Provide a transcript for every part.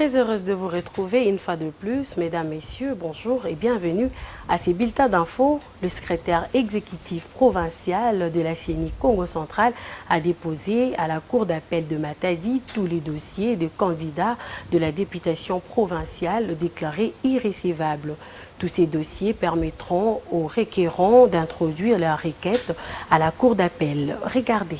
Très heureuse de vous retrouver une fois de plus. Mesdames, Messieurs, bonjour et bienvenue à ces bulletins d'infos. Le secrétaire exécutif provincial de la CENI Congo central a déposé à la Cour d'appel de Matadi tous les dossiers de candidats de la députation provinciale déclarés irrécevables. Tous ces dossiers permettront aux requérants d'introduire leur requête à la Cour d'appel. Regardez.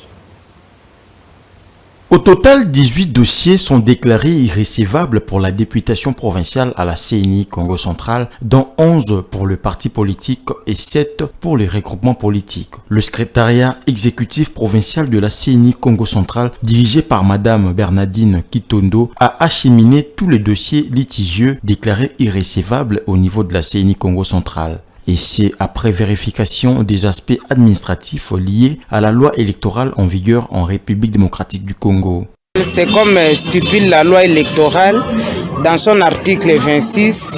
Au total, 18 dossiers sont déclarés irrécevables pour la députation provinciale à la CENI Congo central, dont 11 pour le parti politique et 7 pour les regroupements politiques. Le secrétariat exécutif provincial de la CENI Congo central, dirigé par Madame Bernardine Kitondo, a acheminé tous les dossiers litigieux déclarés irrécevables au niveau de la CENI Congo central. Et c'est après vérification des aspects administratifs liés à la loi électorale en vigueur en République démocratique du Congo. C'est comme stipule la loi électorale dans son article 26,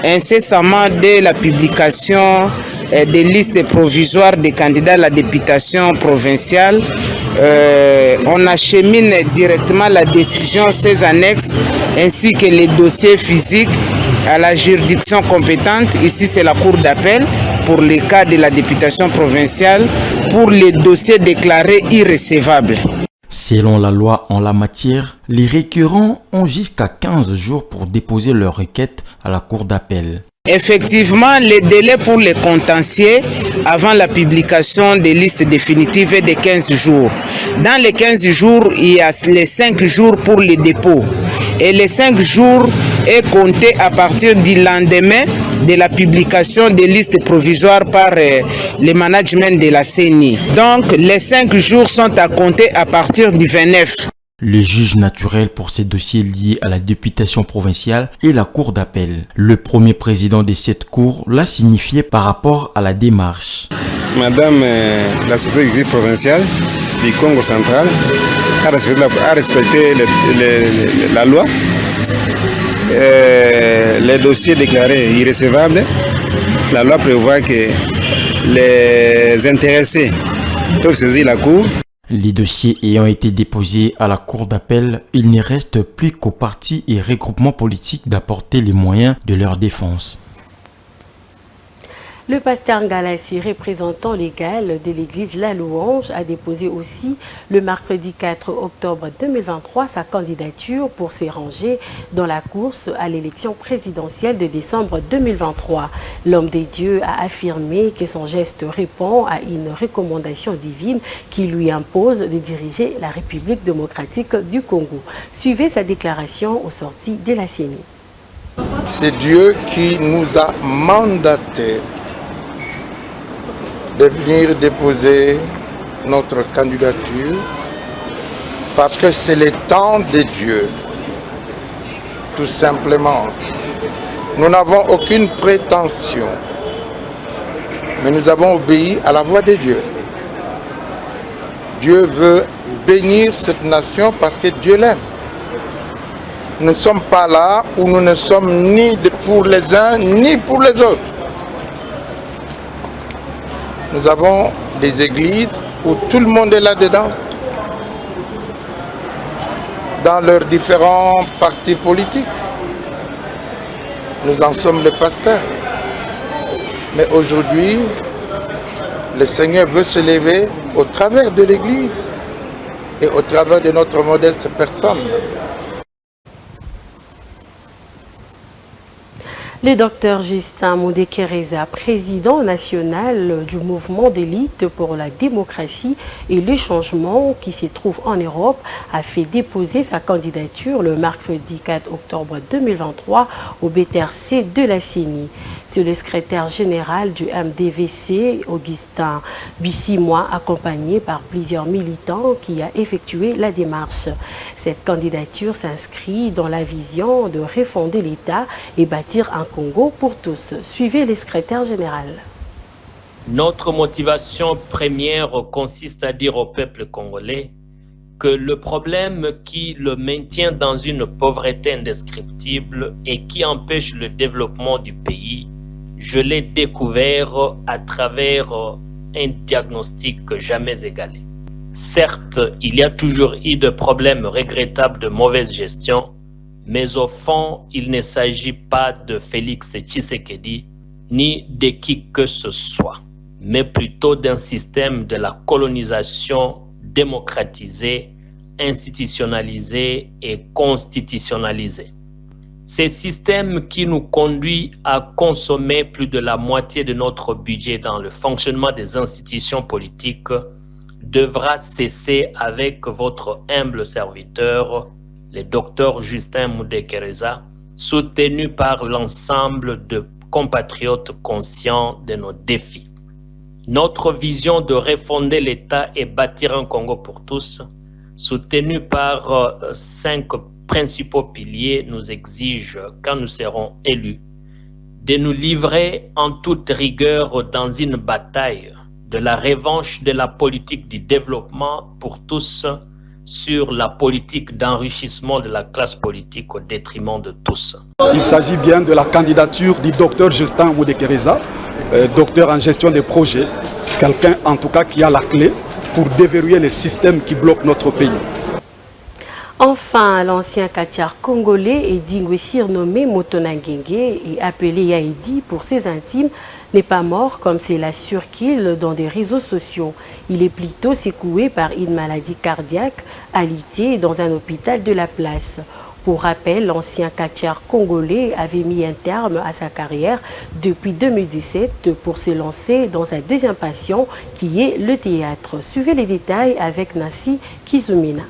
incessamment dès la publication des listes provisoires des candidats à la députation provinciale, on achemine directement la décision, ses annexes, ainsi que les dossiers physiques à la juridiction compétente. Ici, c'est la Cour d'appel pour les cas de la députation provinciale pour les dossiers déclarés irrécevables. Selon la loi en la matière, les requérants ont jusqu'à 15 jours pour déposer leur requête à la Cour d'appel. Effectivement, le délai pour les contentieux avant la publication des listes définitives est de 15 jours. Dans les 15 jours, il y a les 5 jours pour les dépôts. Et les 5 jours est compté à partir du lendemain de la publication des listes provisoires par le management de la CENI. Donc, les 5 jours sont à compter à partir du 29. Le juge naturel pour ces dossiers liés à la députation provinciale est la Cour d'appel. Le premier président de cette cour l'a signifié par rapport à la démarche. Madame la secrétaire exécutive provinciale du Congo central a respecté la loi. Les dossiers déclarés irrécevables, la loi prévoit que les intéressés peuvent saisir la Cour. Les dossiers ayant été déposés à la Cour d'appel, il ne reste plus qu'aux partis et regroupements politiques d'apporter les moyens de leur défense. Le pasteur Ngalassi, représentant légal de l'église La Louange, a déposé aussi le mercredi 4 octobre 2023 sa candidature pour se ranger dans la course à l'élection présidentielle de décembre 2023. L'homme des dieux a affirmé que son geste répond à une recommandation divine qui lui impose de diriger la République démocratique du Congo. Suivez sa déclaration au sorties de la CENI. C'est Dieu qui nous a mandatés de venir déposer notre candidature parce que c'est le temps de Dieu, tout simplement. Nous n'avons aucune prétention, mais nous avons obéi à la voix de Dieu. Dieu veut bénir cette nation parce que Dieu l'aime. Nous ne sommes pas là où nous ne sommes ni pour les uns ni pour les autres. Nous avons des églises où tout le monde est là-dedans, dans leurs différents partis politiques. Nous en sommes les pasteurs. Mais aujourd'hui, le Seigneur veut se lever au travers de l'Église et au travers de notre modeste personne. Le docteur Justin Moudekereza, président national du mouvement d'élite pour la démocratie et le changement qui se trouve en Europe, a fait déposer sa candidature le mercredi 4 octobre 2023 au BTRC de la CENI. C'est le secrétaire général du MDVC, Augustin Bissimois, accompagné par plusieurs militants, qui a effectué la démarche. Cette candidature s'inscrit dans la vision de refonder l'État et bâtir un Congo pour tous. Suivez le secrétaire général. Notre motivation première consiste à dire au peuple congolais que le problème qui le maintient dans une pauvreté indescriptible et qui empêche le développement du pays, je l'ai découvert à travers un diagnostic jamais égalé. Certes, il y a toujours eu de problèmes regrettables de mauvaise gestion, Mais au fond, il ne s'agit pas de Félix Tshisekedi ni de qui que ce soit, mais plutôt d'un système de la colonisation démocratisé, institutionnalisé et constitutionnalisé. Ce système qui nous conduit à consommer plus de la moitié de notre budget dans le fonctionnement des institutions politiques devra cesser avec votre humble serviteur, le docteur Justin Moudekereza, soutenu par l'ensemble de compatriotes conscients de nos défis. Notre vision de refonder l'État et bâtir un Congo pour tous, soutenue par 5 principaux piliers, nous exige, quand nous serons élus, de nous livrer en toute rigueur dans une bataille de la revanche de la politique du développement pour tous sur la politique d'enrichissement de la classe politique au détriment de tous. Il s'agit bien de la candidature du docteur Justin Moudekereza, docteur en gestion des projets, quelqu'un en tout cas qui a la clé pour déverrouiller les systèmes qui bloquent notre pays. Enfin, l'ancien catcheur congolais Eddy Ngwesir, nommé Motonangenge et appelé Yaïdi pour ses intimes, n'est pas mort comme c'est l'assure qu'il dans des réseaux sociaux. Il est plutôt secoué par une maladie cardiaque alitée dans un hôpital de la place. Pour rappel, l'ancien catcheur congolais avait mis un terme à sa carrière depuis 2017 pour se lancer dans sa deuxième passion qui est le théâtre. Suivez les détails avec Nancy Kizumina.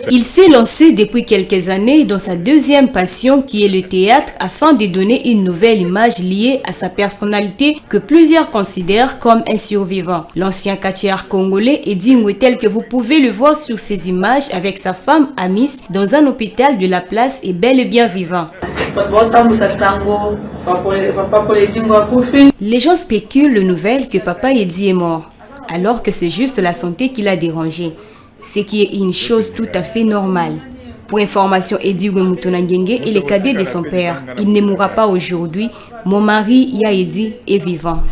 Il s'est lancé depuis quelques années dans sa deuxième passion qui est le théâtre afin de donner une nouvelle image liée à sa personnalité que plusieurs considèrent comme un survivant. L'ancien catcheur congolais Eddy Ngwesir, tel que vous pouvez le voir sur ces images avec sa femme Amis dans un hôpital de la place, est bel et bien vivant. Les gens spéculent la nouvelle que papa Eddy est mort, alors que c'est juste la santé qui l'a dérangé, ce qui est une chose tout à fait normale. Pour information, Eddy Motonangenge est le cadet de son père. Il ne mourra pas aujourd'hui. Mon mari, Yaedi, est vivant.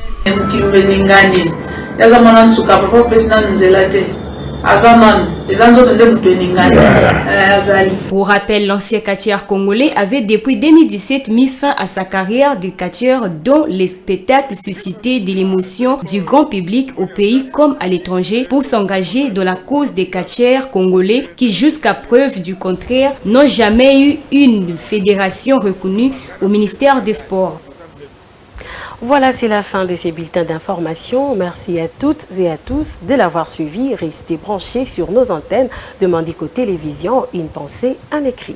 Pour rappel, l'ancien catcheur congolais avait depuis 2017 mis fin à sa carrière de catcheur dont les spectacles suscitaient de l'émotion du grand public au pays comme à l'étranger pour s'engager dans la cause des catcheurs congolais qui jusqu'à preuve du contraire n'ont jamais eu une fédération reconnue au ministère des Sports. Voilà, c'est la fin de ces bulletins d'information. Merci à toutes et à tous de l'avoir suivi. Restez branchés sur nos antennes de Mandiko Télévision. Une pensée, un écrit.